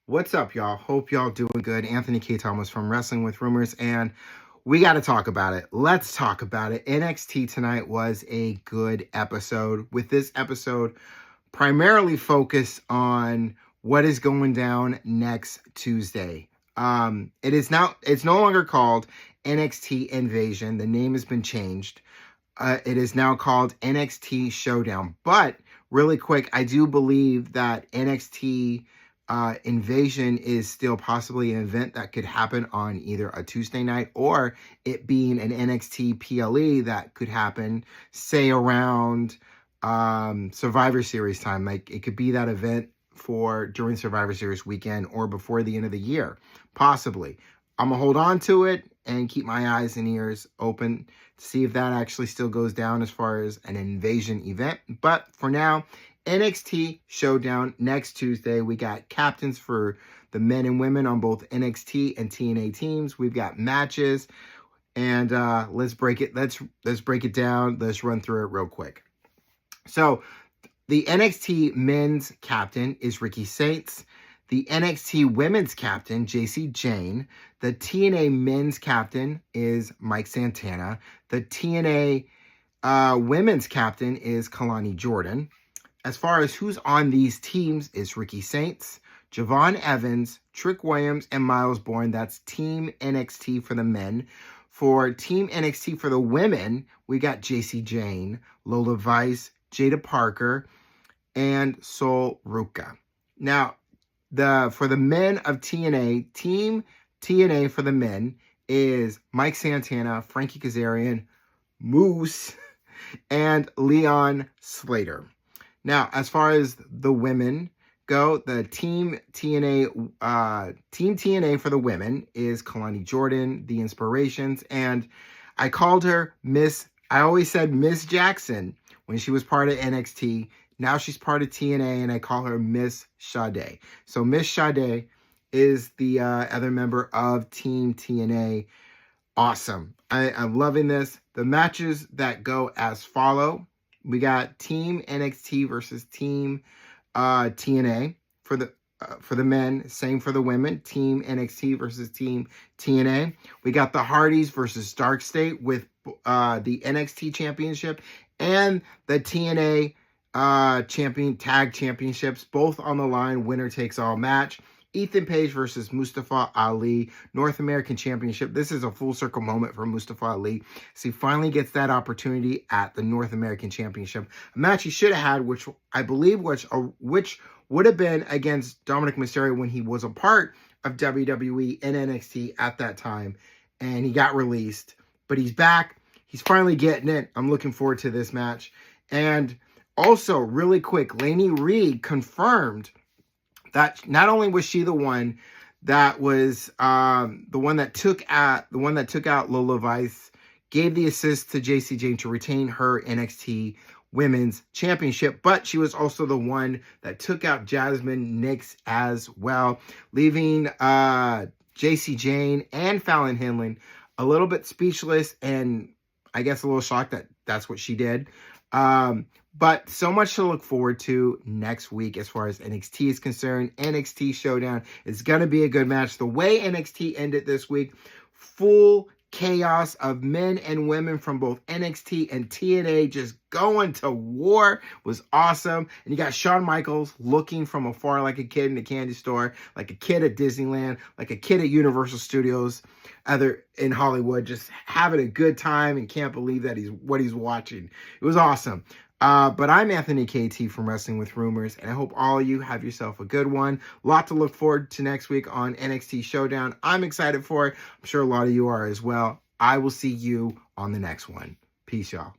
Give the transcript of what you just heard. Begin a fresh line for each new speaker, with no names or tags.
What's up, y'all? Hope y'all doing good. Anthony K. Thomas from Wrestling with Rumors, and we got to talk about it. Let's talk about it. NXT tonight was a good episode. With this episode primarily focused on what is going down next Tuesday. It's no longer called NXT Invasion. The name has been changed. It is now called NXT Showdown. But really quick, I do believe that NXT Invasion is still possibly an event that could happen on either a Tuesday night or it being an NXT PLE that could happen, say, around Survivor Series time. Like, it could be that event for during Survivor Series weekend or before the end of the year, possibly. I'm going to hold on to it and keep my eyes and ears open to see if that actually still goes down as far as an invasion event. But for now, NXT Showdown next Tuesday. We got captains for the men and women on both NXT and TNA teams. We've got matches, and let's break it. Let's break it down. Let's run through it real quick. So, the NXT men's captain is Ricky Saints. The NXT women's captain, JC Jane. The TNA men's captain is Mike Santana. The TNA women's captain is Kalani Jordan. As far as who's on these teams is Ricky Saints, Javon Evans, Trick Williams, and Miles Bourne. That's Team NXT for the men. For Team NXT for the women, we got JC Jane, Lola Vice, Jada Parker, and Sol Ruka. Now, for the men of TNA, Team TNA for the men is Mike Santana, Frankie Kazarian, Moose, and Leon Slater. Now, as far as the women go, the Team TNA for the women is Kalani Jordan, The Inspirations, and I called her I always said Miss Jackson when she was part of NXT. Now she's part of TNA, and I call her Miss Sade. So Miss Sade is the other member of Team TNA. Awesome. I'm loving this. The matches that go as follow. We got Team NXT versus Team TNA for the men. Same for the women. Team NXT versus Team TNA. We got the Hardys versus Dark State with the NXT Championship and the TNA Tag Championships, both on the line. Winner takes all match. Ethan Page versus Mustafa Ali, North American Championship. This is a full circle moment for Mustafa Ali. So he finally gets that opportunity at the North American Championship. A match he should have had, which I believe which would have been against Dominic Mysterio when he was a part of WWE and NXT at that time. And he got released. But he's back. He's finally getting it. I'm looking forward to this match. And also, really quick, Lainey Reed confirmed that not only was she the one that was the one that took out Lola Vice, gave the assist to JC Jane to retain her NXT Women's Championship, but she was also the one that took out Jasmine Nix as well, leaving JC Jane and Fallon Henley a little bit speechless and I guess a little shocked that that's what she did. But so much to look forward to next week as far as NXT is concerned. NXT Showdown is going to be a good match. The way NXT ended this week, full chaos of men and women from both NXT and TNA just going to war was awesome. And you got Shawn Michaels looking from afar like a kid in a candy store, like a kid at Disneyland, like a kid at Universal Studios, other in Hollywood, just having a good time and can't believe that what he's watching. It was awesome. But I'm Anthony KT from Wrestling with Rumors, and I hope all of you have yourself a good one. A lot to look forward to next week on NXT Showdown. I'm excited for it. I'm sure a lot of you are as well. I will see you on the next one. Peace, y'all.